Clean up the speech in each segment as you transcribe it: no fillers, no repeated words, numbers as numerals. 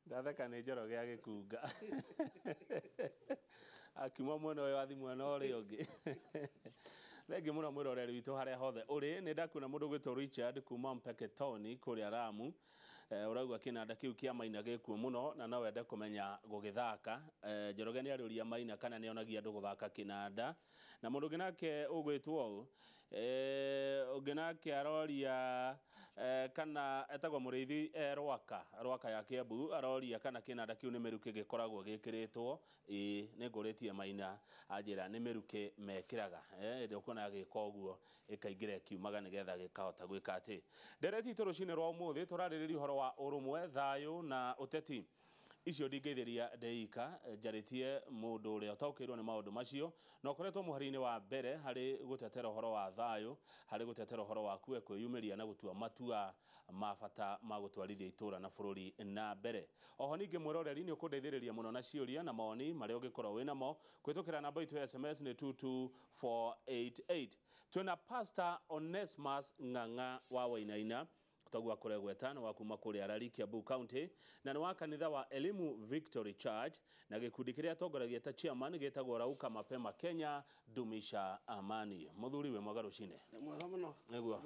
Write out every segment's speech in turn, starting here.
Ndatheka nĩ Njoroge agĩkunga. Akiuma mwena ũyũ athi mwena ũrĩa ũngĩ. Thengi mũno mwĩroreri witũ harĩa hothe ũrĩ. Nĩ ndakuona mũndũ gwĩtwo Richard kuma Mpeketoni kũrĩa Lamu. Ũrauga kĩnanda kĩu kĩa Maina gĩkuo mũno na no wende kũmenya gũgĩthaka. Njoroge nĩ arĩũria Maina kana nĩonagia andũ gũthaka kĩnanda. Na mũndũ ũngĩ nake ũgwĩtwo ũngĩ nake aroria kana etagwo mũrĩithi Rwaka ya Kiambu aroria kana kĩnanda kĩu nĩ mĩrukĩ gĩkoragwo gĩkĩrĩtwo. Nĩ ngũrĩtie Maina anjĩra nĩ mĩrukĩ mekĩraga. Ndio kuona agĩka ũguo ĩkaingĩra ĩkiumaga nĩgetha gĩkahota gwĩka atĩ. Ndereti itũ rũcinĩ rwa ũmũthĩ tũrarĩrĩria ũhoro wa ũrũmwe, thayũ na ũteti. Icio ndingĩithĩria ndeika njarĩtie mũndũ ũrĩa ũtaũkĩirwo nĩ maũndũ macio na ũkoretwo mũhari-inĩ wa mbere harĩ gũtetera ũhoro wa thayũ, harĩ gũtetera ũhoro wa kwĩyumĩria na gũtua matua ma bata ma gũtwarithia itũra na bũrũri na mbere. Oho ningĩ mwĩroreri nĩ ũkũndeithĩrĩria mũno na ciũria na mawoni marĩa ũngĩkorwo wĩ namo kũhĩtũkĩra namba itũ ya SMS nĩ 22488. Twĩna Pastor Onesmus Ng'ang'a wa Wainaina tagwa kũregweta na wakuma kũrĩa Arari Kiambu County na nĩ wa kanitha wa Elimu Victory Church na gĩkundi kĩrĩa atongoragia ta chairman gĩtagwo Rauka Mapema Kenya Dumisha Amani. Mũthuri we mwega rũcinĩ. Mwega mũno. Nĩguo.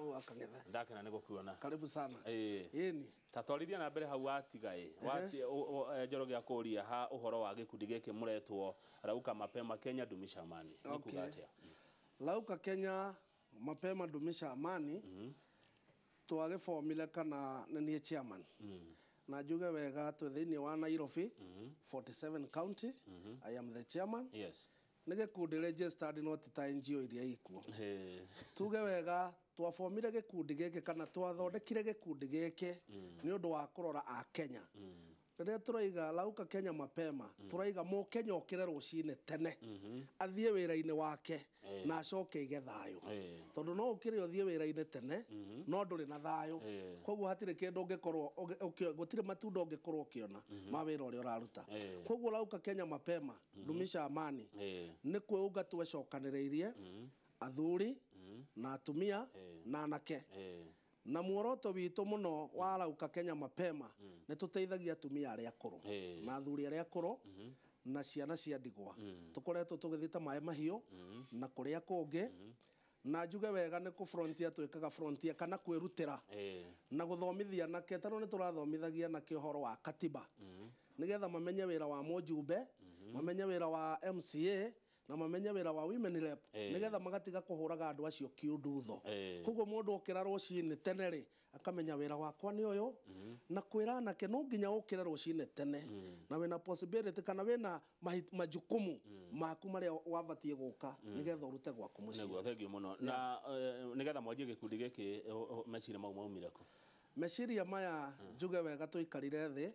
Ndakena nĩ gũkuona. Karibu sana. Ĩni. Tatwarithia na mbere hau watiga Njoroge akũria ha ũhoro wa gĩkundi gĩkĩ mũretwo Rauka Mapema Kenya Dumisha Amani. Nĩkuga atĩa? Rauka Kenya Mapema Dumisha Amani. Tuage formula kana nanie chairman. Na njuge wega tu thĩinĩ wa Nairobi 47 county. I am the chairman. Yes. Nige kundi registered not ta NGO iria ikuo. Tuge wega twaformire gĩkundi gĩkĩ kana twathondekire gĩkundi gĩkĩ nĩ ũndũ wa kũrora a Kenya. Rĩrĩa turaiga Rauka Kenya Mapema turaiga Mũkenya okĩre rũcinĩ tene athiĩ wĩra-inĩ wake na acoke ige thayũ. Tondũ no ũkĩre ũthiĩ wĩra-inĩ tene no ndũrĩ na thayũ. Koguo hatirĩ kĩndũ ũngĩkorwo gũtirĩ matunda ũngĩkorwo ũkĩona ma wĩra ũrĩa ũraruta. Koguo Rauka Kenya Mapema Dumisha Amani nĩ kwĩũnga twecokanĩrĩirie athuri na atumia na anake. Na muoroto witũ mũno wa Rauka Kenya Mapema nĩ tũteithagia atumia arĩa akũrũ na athuri arĩa akũrũ na ciana cia ndigwa. Tũkoretwo tũgĩthita maĩ mahiũ na kũrĩa kũngĩ na njuge wega nĩ kũ-frontier twĩkaga frontier kana kwĩrutĩra na gũthomithia anake. Tano nĩ tũrathomithagia anake ũhoro wa katiba nĩgetha mamenye wĩra wa mũjumbe, mamenye wĩra wa MCA na mamenye wĩra wa women rep nĩgetha magatiga kũhũraga andũ acio kiũndutho. Koguo mũndũ okĩra rũcinĩ tene rĩ akamenya wĩra wakwa nĩ ũyũ na kwĩra anake no nginya ũkĩre rũcinĩ tene na wĩna possibility kana wĩna majukumu maku marĩa wabatiĩ gũka nĩgetha ũrute gwaku mũciĩ. Nĩguo thengio mũno. Na nĩgetha mwanjie gĩkundi gĩkĩ meciria mau maumire kũ? Meciria maya njuge wega tũikarire thĩ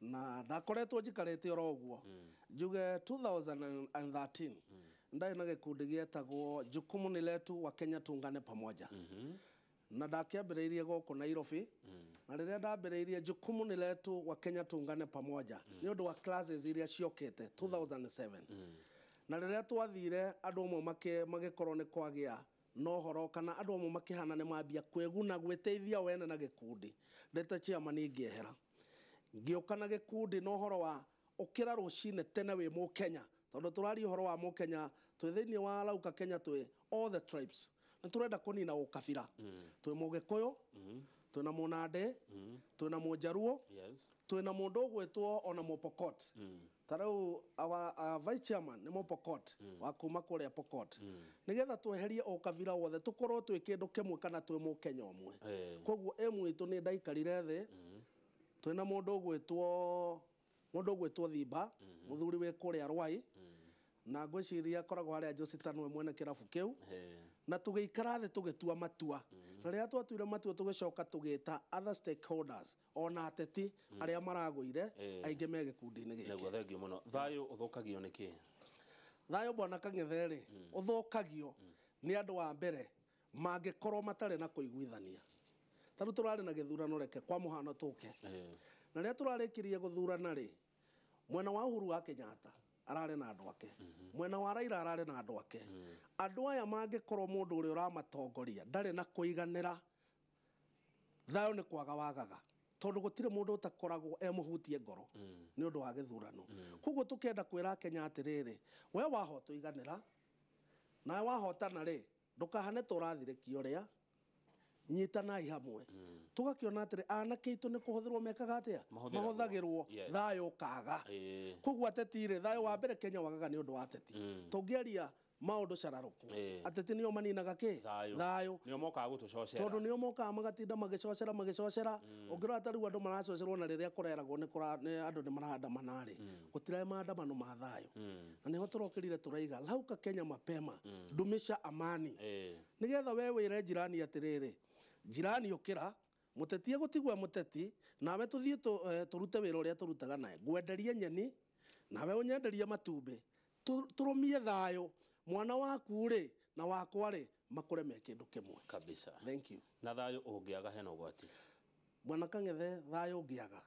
na ndakoretwo njikarĩte oro ũguo. Njuge 2013 ndari na gĩkundi gĩetagwo jukumu ni letu wa Kenya tuungane pamoja. Na ndakĩambĩrĩirie gũkũ Nairobi na rĩrĩa ndambĩrĩirie jukumu ni letu wa Kenya tuungane pamoja nĩ ũndũ wa classes iria ciokĩte 2007. Na rĩrĩa twathire andũ amwe magĩkorwo nĩ kwagĩa no horo kana andũ amwe makĩhana nĩ mambia kwĩguna gwĩteithia wene na gĩkundi ndete chairman ingĩehera ngĩũka na gĩkundi no horo wa ũkĩra rũcinĩ tene wĩ Mũkenya. Tondũ tũrari ũhoro wa Mũkenya twĩ thĩinĩ wa Rauka Kenya twĩ all the tribes na tũrenda kũnina ũkabira. Twĩ Mũgĩkũyũ, twĩna Mũnandĩ, twĩna Mũjaruo, twĩna mũndũ ũgwĩtwo ona Mũpokot. Tarau our vice chairman nĩ Mũpokot wa kuma kũrĩa Pokot. Nĩgetha tweherie ũkabira wothe tũkorwo twĩ kĩndũ kĩmwe kana twĩ Mũkenya ũmwe. Koguo mwitũ nĩ ndaikarire thĩ twĩna mũndũ ũgwĩtwo Thimba mũthuri wĩ kũrĩa Rwai na ngwĩciria akoragwo harĩa Jositano we mwene kĩrabu kĩu na tũgĩikara thĩ tũgĩtua matua. Na rĩrĩa twatuire matua tũgĩcoka tũgĩta other stakeholders ona ateti arĩa maragũire aingĩ me gĩkundi-inĩ gĩkĩ. Nĩguo thengio mũno. Thayũ ũthũkagio nĩkĩ? Thayũ bwana Kang'ethe ũthũkagio nĩ andũ wa mbere mangĩkorwo matarĩ na kũiguithania. Tarĩu tũrarĩ na gĩthurano reke kwa mũhano tũke. Na rĩrĩa tũrarĩkirie gũthurana rĩ mwena wa Uhuru wa Kenyatta arare na andũ ake, mwena wa Raila arare na andũ ake. Andũ aya mangĩkorwo mũndũ ũrĩa ũramatongoria ndarĩ na kũiganĩra thayũ nĩ kwaga wagaga. tondu gutire mundu utakoragwo muhutie ngoro ni undu wa githurano koguo tukenda kwira Kenya atiriri we wahotwo iganira na wahotana ri ndukahane turathirikio ria nyitanai hamwe tugakiona atiri anake itu ni kuhuthirwo mekaga atia mahuthagirwo thayu kaga koguo ateti ri thayu wa mbere Kenya wagaga ni undu wa ateti tungiaria maundu cararuku ateti nio maninaga ki thayu nio mokaga gutucocera tondu nio mokaga magatinda magicocera ungirora ta riu andu maracocerwo na riria kureragwo ni andu ni marandamana ri gutirae maandamano ma thayu na niho turokirire turaiga lauka Kenya mapema dumisha amani nigetha we wire jirani atiriri jirani ukira muteti gutigwa muteti nawe tuthie turute wira uria turutaga nae ngwenderie nyeni nawe unyenderie matumbi turumie thayu mwana waku ri na wakwa ri makure me kindu kimwe kabisa. Thank you. Na thayu ungiaga hena ugwati mwana Kang'ethe thayu ungiaga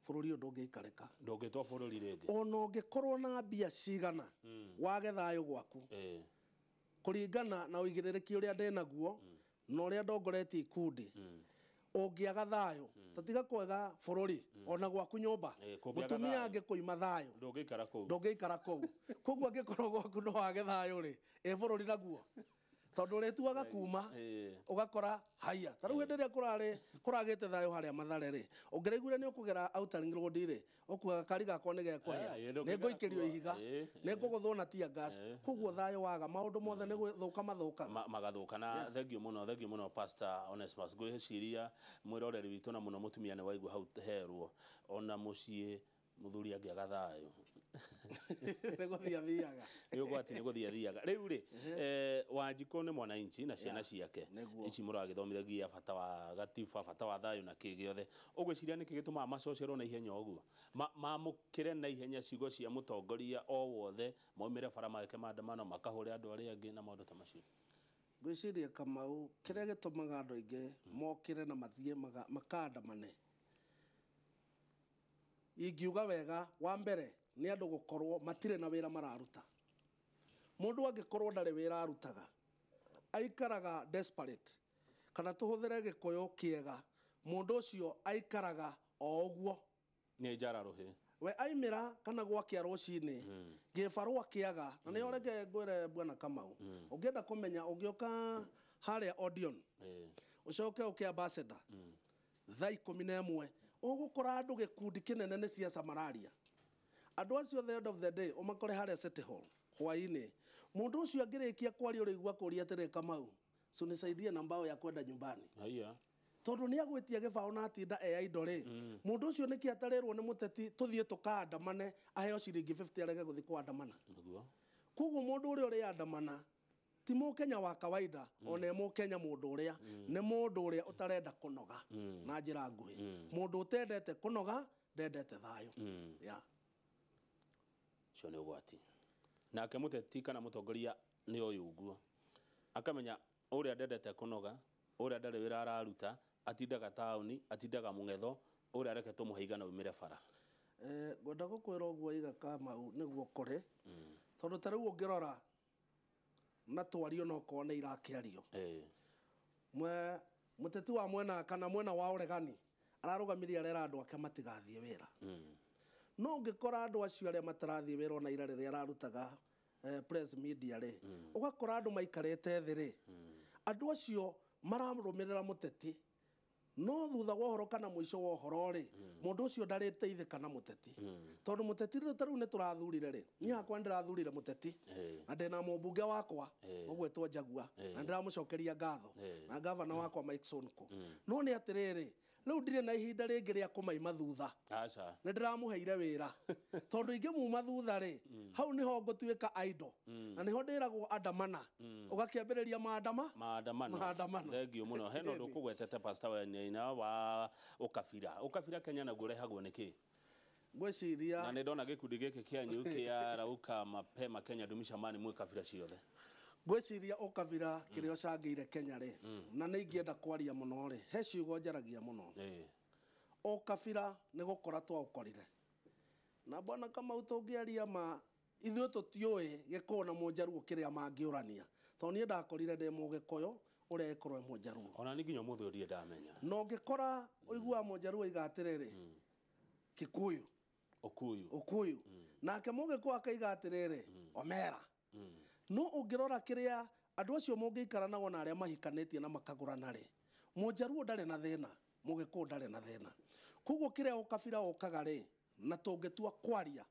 bururi undu ungiikarika ndungitwa bururi ringi ona ungikorwo na mbia cigana wage thayu gwaku kuringana na uigirereki uria ndenaguo na uria ndongoretie ikundi ungiaga thayu tatiga kwega bururi ona gwaku nyumba gutumia angikuima thayu ndungikara kuu koguo angikorwo gwaku no wage thayu ri bururi naguo tondu rituaga kuma ugakora haya taru hende ria kuragite thayu haria Mathare ri ungiraigure ni ukugera outer road ri ukuga kari gakwa ni gekwa ni nguikirio ihiga ni nguguthwo na tia gas koguo thayu waga maundu mothe ni guthuka mathuka magathuka na thank you muno Pastor Onesmus gwiciria mwiroreri witu na muno mutumia ni waigua hau herwo ona mucii muthuri angiaga thayu negothiathiaga ni guthiathiaga riu ri Wanjiko ni mwananchi na ciana ciake ici muragithomithagia bata wa gatiba bata wa thayu na kigiothe ugwiciria niki gituma macocerwo na ihenya uguo mamukire na ihenya ciugo cia mutongoria o wothe maumire bara make maandamano makahure andu aria angi na maundu ta macio gwiciria Kamau kiria gitumaga andu aingi mokire na mathie makandamane ingiuga wega wa mbere ni andu gukorwo matire na wira mararuta mundu angikorwo ndari wira arutaga aikaraga desperate kana tuhuthire gikoyo kiega mundu ucio aikaraga o uguo ni njara ruhi we aimira kana gwakia rucini gibarua kiaga na ni orege ngwire bwana Kamau ungienda kumenya ungioka haria Audion ucoke ukia ambassador thaa 11 ugukora andu gikundi kinene ni siasa mararia andu acio the end of the day umakore haria City Hall hwaini mundu ucio angirikia kwari urigwa kuria tere Kamau so nisaidie na mbao ya kwenda nyumbani haya tondu ni agwitia gibao na atinda idole mundu ucio niki atarirwo ni muteti tuthie tukandamane aheo ciringi 50 arege guthi kwandamana koguo mundu uria uri andamana ti Mukenya wa kawaida ona Mukenya mundu uria ni mundu uria utarenda kunoga na njira nguhi mundu utendete kunoga ndendete thayu cio ni ugwati nake muteti kana mutongoria ni uyu uguo akamenya uria ndendete kunoga uria ndari wira araruta atindaga tauni atindaga Mung'etho uria reke tumuhiga na umire bara gwenda gukwira uguo iga Kamau niguo kuri tondu tariu ungirora na twario no kone irakiario muteti wa mwena kana mwena wa uregani ararugamiria arera andu ake matigathie wira no ngikora andu acio aria matarathie wira ona ira riria ararutaga press media ri ugakora andu maikarite thi ri andu acio mararumirira muteti no thutha wa uhoro kana mwisho wa uhoro ri mundu ucio ndariteithika na muteti tondu muteti riu ni turathurire ri ni hakwa ndirathurire muteti na ndina mumbunge wakwa ugwetwo Njagua na ndiramucokeria ngatho na gavana wakwa Mike Sonko no ni atiriri riu ndire na ihinda ringi ria kumaima thutha aca ni ndiramuheire wira tondu ingi muma thutha ri hau niho ngutuika idol na niho ndiragwo andamana ugakiambiriria maandamano thank you muno heno ndukugwetete Pastor Wenyeina wa ukabira Kenya na gurehagwo niki gwiciria na ndona gikundi giki kianyu kia rauka mapema Kenya dumisha mani mwe kabira ciothe gwiciria ukabira kirio cangiire Kenya ri na ni ingienda kwaria muno ri he ciugo njaragia muno ukabira ni gukora twaukorire na bwana Kamau tungiaria ma ithuĩ tũtiũĩ gĩkũyũ na mũnjaruo kĩrĩa mangĩũrania tondũ niĩ ndakorire ndĩ mũgĩkũyũ uria ekorwo Mũjaruo. Ona ni nginya mũthĩ ũrĩa ndamenya. No ngĩkora ũigua Mũjaruo iga atĩrĩrĩ Kikuyu, Okuyu, nake Mũgĩkũyũ akaiga atĩrĩrĩ Omera. No ũngĩrora kĩrĩa andũ acio mũngĩikara nao na arĩa mahikanĩtie na makagũrana rĩ, Mũjaruo ndarĩ na thĩna, Mũgĩkũyũ ndarĩ na thĩna. Koguo kĩrĩa ũkabira ũkaga rĩ, na tũngĩtua kwaria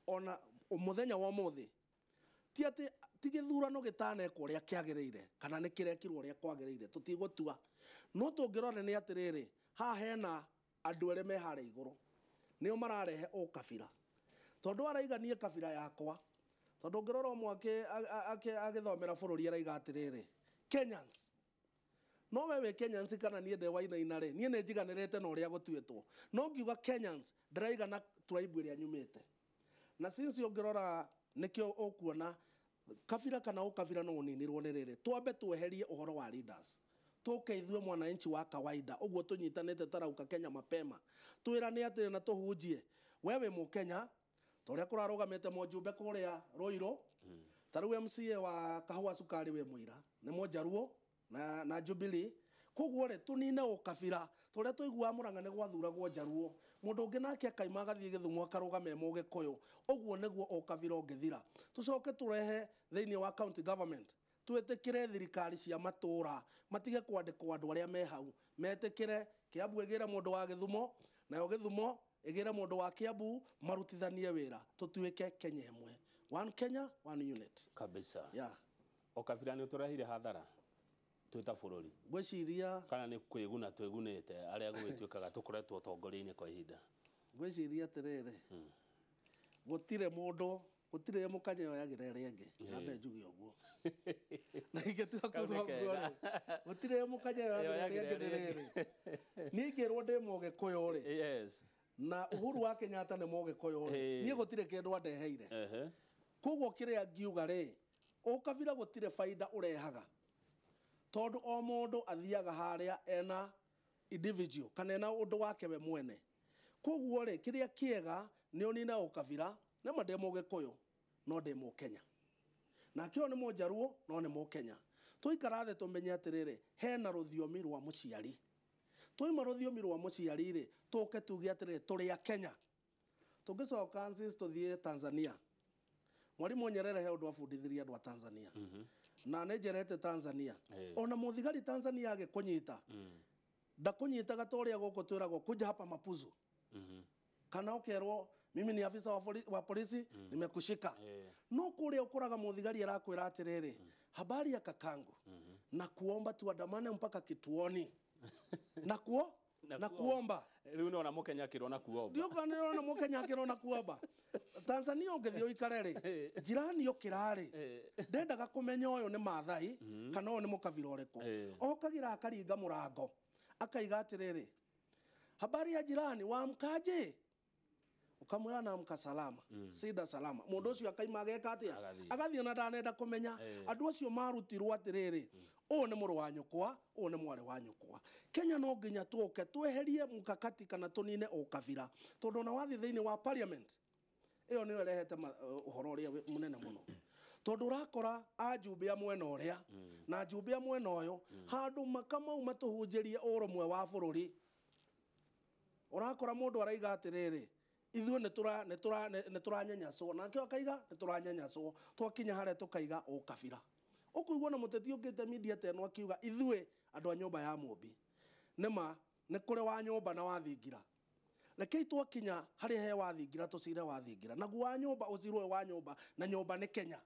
ona mũthenya wa ũmũthĩ, ti atĩ ti gĩthurano gĩtanekwo ũrĩa kĩagĩrĩire kana nĩ kĩrekirwo ũrĩa kwagĩrĩire, tũtigũtua. No tũngĩrora nĩ atĩrĩrĩ, haha hena andũ erĩ me harĩa igũrũ, nĩo mararehe ũkabira. Tondũ araiganie kabira yakwa, tondũ ngĩrora ũmwe agĩthomera bũrũri araiga atĩrĩrĩ Kenyans. No we Kenyans kana niĩ ndĩ Wainaina rĩ, niĩ nĩ njiganĩrĩte na ũrĩa gũtuĩtwo. No ngiuga Kenyans ndĩraiga na tribe ĩrĩa nyumĩte. Na since ũngĩrora nĩkĩo ũkuona kabira kana ũkabira no ũninirwo nĩ rĩrĩ, twambe tweherie ũhoro wa leaders. Tũke ithuĩ mwananchi wa kawaida, ũguo tũnyitanĩte tarauka Kenya mapema. Twĩrane atĩ na tũhunjie, we wĩ Mũkenya, torĩa kũrarũgamĩte Mũjumbe kũrĩa Rũirũ, tarĩu MCA wa Kahũa Cukari wĩ Mũira, nĩ Mũjaruo na Jubilee. Koguo rĩ tũnine ũkabira, torĩa tũiguaga Mũrang'a nĩ gwathuragwo Jaruo, mũndũ ũngĩ nake akaima agathiĩ Gĩthumo akarũgama e Mũgĩkũyũ. Ũguo nĩguo ũkabira ũngĩthira. Tũcoke tũrehe thĩinĩ wa county government, twĩtĩkĩre thirikari cia matũra matige kwandĩkwo andũ arĩa me hau, metĩkĩre Kiambu ĩgĩre mũndũ wa Gĩthumo, nayo Gĩthumo ĩgĩre mũndũ wa Kiambu, marutithanie wĩra, tũtuĩke Kenya ĩmwe. One Kenya, one unit. Kabisa. Yeah. Ũkabira nĩ ũtũrehire hathara twĩta bũrũri. Ngwĩciria kana nĩ kwĩguna twĩgunĩte arĩa gũgĩtuĩkaga tũkoretwo ũtongoria-inĩ kwa ihinda. Ngwĩciria atĩrĩrĩ, gũtirĩ mũndũ, gũtirĩ Mũkenya oyagĩra ĩrĩa ĩngĩ, nambe njuge ũguo. Na ingĩtua kuuga ũguo rĩ, gũtirĩ Mũkenya oyagĩra ĩrĩa ĩngĩ rĩrĩ. Niĩ ingĩrwo ndĩ Mũgĩkũyũ rĩ, Yes. na Uhuru wa Kenyatta nĩ Mũgĩkũyũ rĩ, niĩ gũtirĩ kĩndũ andeheire. Koguo kĩrĩa ngiuga rĩ, ũkabira gũtirĩ baida ũrehaga. Tondũ o mũndũ athiaga harĩa ena individual kana ena ũndũ wake we mwene. Koguo rĩ, kĩrĩa kĩega nĩ ũnina ũkabira, nema ndĩ Mũgĩkũyũ no ndĩ Mũkenya. Nake ũyũ nĩ Mũjaruo no nĩ Mũkenya. Tũikara thĩ tũmenye atĩrĩrĩ, hena rũthiomi rwa mũciari. Tũima rũthiomi rwa mũciari rĩ, tũke tuge atĩrĩrĩ tũrĩ a Kenya. Tũngĩcoka tũthiĩ Tanzania. Mwarimũ Nyerere he ũndũ abundithirie andũ a Tanzania. Na nĩ njerete Tanzania. Ona mũthigari Tanzania agĩkũnyita, ndakũnyitaga ta ũrĩa gũkũ twĩragwo kuja hapa mapuzu. Kana ũkerwo mimi ni afisa wa polisi nimekushika. No kũrĩa ũkoraga mũthigari arakwĩra atĩrĩrĩ, habari ya kakangu, na kuomba tuandamane mpaka kituoni. Na kuomba. Rĩu nĩ ona Mũkenya akĩrwo kuomba. Ndio kana ona Mũkenya akĩrwo kuomba. Tanzania ũngĩthiĩ ũikare rĩ, jirani ũkĩra rĩ, ndendaga kũmenya ũyũ nĩ Maathai kana ũyũ nĩ mũkabira ũrĩkũ. Okagira akaringa mũrango, akaiga atĩrĩrĩ, habari ya jirani, waamkaje? Ukamwĩra naamka salama, sida salama. Mũndũ ũcio akaima ageka atĩa? Agathiĩ na ndanenda kũmenya. Andũ acio marutirwo atĩrĩrĩ, ũũ nĩ mũrũ wa nyũkwa, ũũ nĩ mwarĩ wa nyũkwa. Kenya no nginya tũke tweherie mukakati kana tũnine ũkabira. Tondũ ona wathiĩ thĩinĩ wa parliament, ĩyo nĩyo ĩrehete ũhoro ũrĩa mũnene mũno. Tondũ ũrakora ajumbe a mwena ũrĩa na ajumbe a mwena ũyũ, handũ makamauma tũhunjĩrie ũrũmwe wa bũrũri. Ũrakora mũndũ araiga atĩrĩrĩ, ithuĩ nĩ tũranyanyacwo, nake akaiga nĩ tũranyanyacwo, twakinya harĩa tũkaiga ũkabira. Ũkũigua na mũteti ũngĩte media teno akiuga ithuĩ andũ a nyũmba ya Mũmbi nĩma nĩ kũrĩ wa nyũmba na wathingira. Rekei twakinya harĩa he wathingira tũcire wathingira. Naguo wa nyũmba ũcirwe wa nyũmba, na nyũmba nĩ Kenya.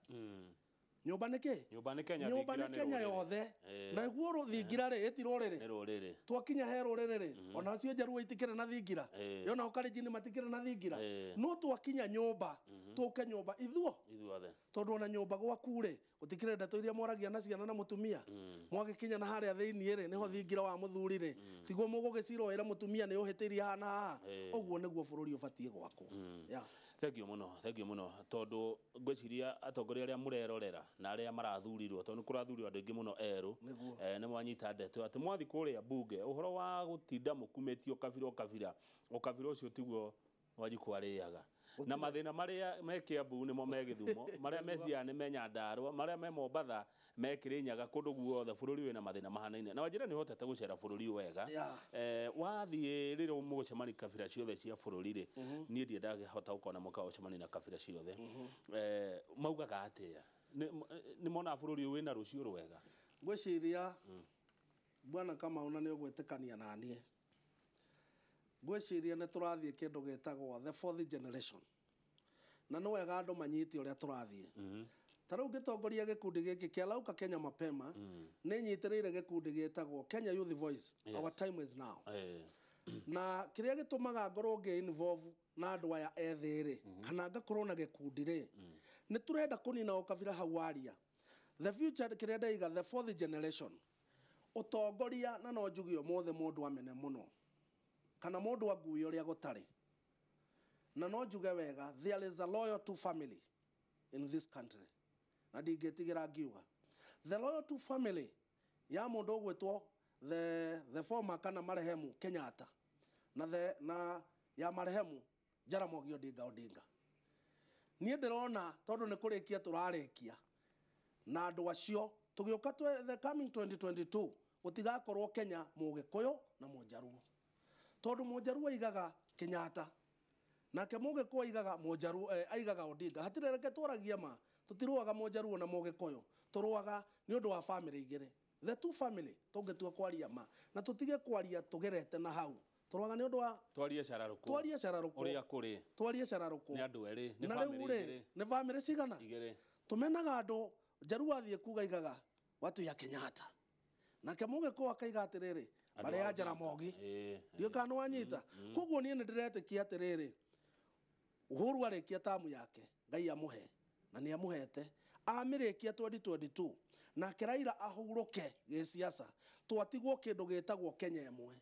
Nyũmba nĩ kĩ? Nyũmba nĩ Kenya. Nyũmba nĩ Kenya yothe. Na guo rũthingira rĩ, ĩti rũrĩrĩ. Twakinya he rũrĩrĩ rĩ, ona acio Jaruo itikĩrĩ na thingira. Yona Ũkalenjin matikĩrĩ na thingira. No twakinya nyũmba, tũke nyũmba ithuothe. Tondũ ona nyũmba gwaku rĩ, gũtikĩrĩ ndeto iria mwaragia na ciana na mũtumia. Mwagikinya na harĩa thĩinĩ rĩ, nĩho thingira wa mũthuri rĩ. Tiguo mũgũgĩcirwo wĩra mũtumia nĩ ũhĩtĩirie haha na haha. Ũguo nĩguo bũrũri ũbatiĩ gwakwo. Thank you mũno. Tondũ ngwĩciria atongoria arĩa mũrerorera na arĩa marathurirwo, tondũ nĩ kũrathurirwo andũ aingĩ mũno erũ, nĩ mwanyita ndeto atĩ mwathi kũrĩa bunge, ũhoro wa gũtinda mũkumĩtio ũkabira ũcio tiguo wajikwarĩaga na mathĩna marĩa me Kiambu nĩmo me Gĩthumo marĩa me Ciana me Nyandarua marĩa me Mombatha me Kĩrĩnyaga kũndũ guothe bũrũri wĩna mathĩna mahanaine na Wanjĩra nĩ ũhotete gũcera bũrũri wega wathiĩ rĩrĩa mũgũcemania kabira ciothe cia bũrũri rĩ niĩ ndiendagĩhota gũkona mũka ũcemania na kabira ciothe maugaga atĩa nĩ mona bũrũri ũyũ wĩna rũciũ rwega ngwĩciria Bwana Kamau na nĩ ũgwĩtĩkania na niĩ ngwĩciria nĩ tũrathiĩ kĩndũ gĩtagwo the fourth generation na nĩ wega andũ manyite ũrĩa tũrathiĩ ta rĩu ngĩtongoria gĩkundi gĩkĩ kĩa Lauka Kenya Mapema nĩ nyitĩrĩire gĩkundi gĩtagwo Kenya Youth Voice our time is now na kĩrĩa gĩtũmaga ngorwo ngĩ-involve na andũ aya ethĩ-rĩ kana ngakorwo na gĩkundi rĩ nĩ tũrenda kũnina ũkabira hau waria the future kĩrĩa ndaiga the fourth generation ũtongoria na no njugi ũmũthĩ mũndũ amene mũno kana mũndũ angui ũrĩa gũtarĩ na no njuge wega there is a loyal to family in this country na ndingĩtigĩra ngiuga the loyal to family ya mũndũ ũgwĩtwo the former kana marehemu Kenyatta na ya marehemu Jaramogi Odinga niĩ ndĩrona tondũ nĩ kũrĩkia tũrarĩkia na andũ acio tũgĩũka the coming 2022 gũtigakorwo Kenya Mũgĩkũyũ na Mũjaruo tondũ Mũjaruo aigaga Kenyatta nake Mũgĩkũyũ aigaga Mũjaruo aigaga Odinga hatirĩ reke tũragia ma tũtiruaga Mũjaruo na Mũgĩkũyũ tũruaga nĩ ũndũ wa family igĩrĩ the two family tũngĩtua kwaria ma na tũtige kwaria tũgerete na hau tũruaga nĩ ũndũ wa twarie cararũkũ ũrĩa kũrĩ twarie cararũkũ nĩ andũ erĩ nĩ family igĩrĩ nĩ family cigana igĩrĩ tũmenaga andũ Jaruo athiĩ kuga aigaga watu ya Kenyatta nake Mũgĩkũyũ akaiga atĩrĩrĩ bare ya Jaramogi ndio kana wanyita koguo niĩ nĩ ndĩretĩkia atĩrĩrĩ Uhuru arĩkia tamu yake Ngai amũhe na nĩ amũhete amĩrĩkia 2022 nake Raila ahurũke gĩciaca twatigwo kĩndũ gĩtagwo Kenya ĩmwe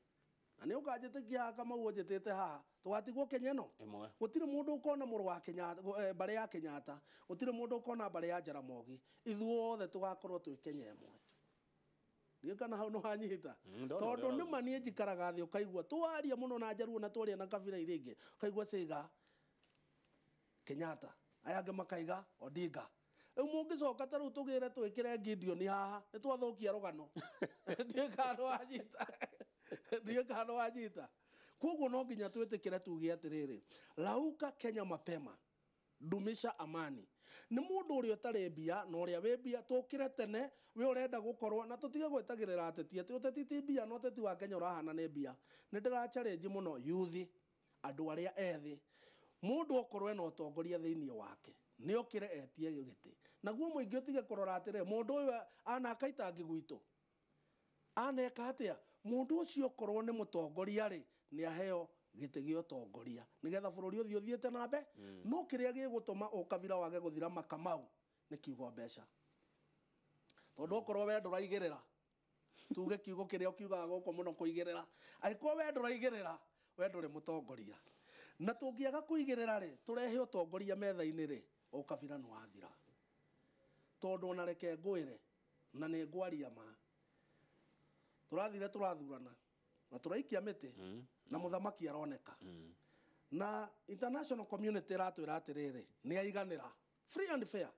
na nĩ ũkanjĩtĩkia Kamau njĩtĩte haha twatigwo Kenya ĩno gũtirĩ mũndũ ũkona mũrũ wa Kenyatta bare ya Kenyatta gũtirĩ mũndũ ũkona bare ya Jaramogi ithuothe tũgakorwo twĩ Kenya ĩmwe nĩ kana hau no hanyita tondũ nĩ ma niĩ njikaraga thĩ ũkaigua twaria mũno na Jaruo na twaria na kabira iria ingĩ ũkaigua ciga Kenyatta aya angĩ makaiga Odinga rĩu mũngĩcoka ta rĩu tũgĩre twĩkĩre Gideon haha nĩ twathũkia rũgano ndiĩ kana wanyita koguo no nginya twĩtĩkĩre tuge atĩrĩrĩ Lauka Kenya Mapema dumisha amani nĩ mũndũ ũrĩa ũtarĩ mbia na ũrĩa wĩ mbia tũkĩre tene we ũrenda gũkorwo na tũtige gwĩtagĩrĩra ateti ũteti ti mbia no ũteti wa Kenya ũrahana nĩ mbia nĩ ndĩra challenge mũno youth andũ arĩa ethĩ mũndũ okorwo ena ũtongoria thĩinĩ wake nĩ okĩre etie gĩtĩ naguo mũingĩ ũtige kũrora atĩrĩ mũndũ ũyũ anaka itangi gwitũ aneka atĩa mũndũ ũcio okorwo nĩ mũtongoria rĩ nĩ aheo gĩtĩ gĩa ũtongoria nĩgetha bũrũri ũthiĩ ũthiĩte na mbere no kĩrĩa gĩgũtũma ũkabira wage gũthira Makamau nĩ kiugo mbeca tondũ okorwo we ndũraigĩrĩra tuge kiugo kĩrĩa ũkiugaga gũkũ mũno kũigĩrĩra angĩkorwo we ndũraigĩrĩra we ndũrĩ mũtongoria na tũngĩaga kũigĩrĩra rĩ tũrehe ũtongoria metha-inĩ rĩ ũkabira nĩ wathira tondũ ona reke ngwĩre na nĩ ngwaria ma tũrathire tũrathurana na tũraikia mĩtĩ na mũthamaki aroneka na international community ratwĩra atĩrĩrĩ nĩ aiganĩra free and fair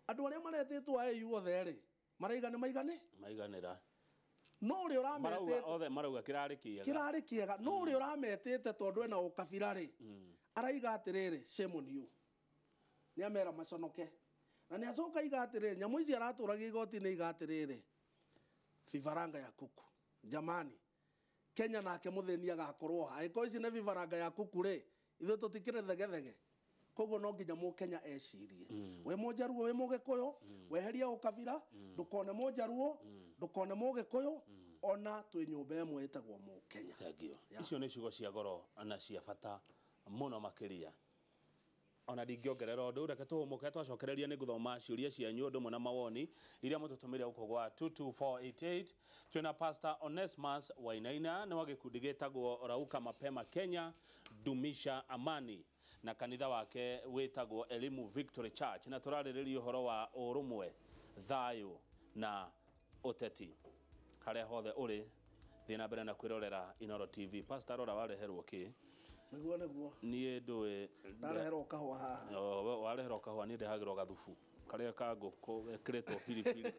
andũ arĩa maretĩtwo AU othe rĩ maraigana maiganĩra no ũrĩa ũrametĩte othe marauga kĩrarĩ kĩega no ũrĩa ũrametĩte tondũ ena ũkabira rĩ araiga atĩrĩrĩ shame on you nĩ amera maconoke na nĩ acoka iga atĩrĩrĩ nyamũ ici aratũragia igoti-inĩ iga atĩrĩrĩ vifaranga ya kuku jamani Kenya nake mũthĩni agakorwo angĩkorwo ici nĩ vifaranga ya kuku rĩ ithuĩ tũtikĩrĩ thegethege koguo no nginya Mũkenya ecirie we Mũjaruo we Mũgĩkũyũ weheria ũkabira ndũkone Mũjaruo ndũkone Mũgĩkũyũ ona twĩ nyũmba ĩmwe ĩtagwo Mũkenya icio nĩ ciugo cia goro na cia bata mũno makĩria ona ndingĩongerera ũndũ reke tũhũmũke twacokereria nĩ gũthoma ciũria cianyu ũndũ mũna mawoni iria mũtũtũmĩre gũkũ gwa 22488 twĩna Pastor Onesmus Wainaina nĩ wa gĩkundi gĩtagwo Lauka Mapema Kenya dumisha amani na kanitha wake wĩtagwo Elimu Victory Church na tũrarĩrĩria ũhoro wa ũrũmwe thayu na ũteti harĩa hothe ũrĩ thiĩ na mbere na kwĩrorera Inooro TV Pastor rora wareherwo kĩ niguo niguo niĩ ndũĩ ndareherwo kahũa haha wareherwo kahũa niĩ ndehagĩrwo gathubu karĩa ka ngũkũ gekĩrĩtwo piripiri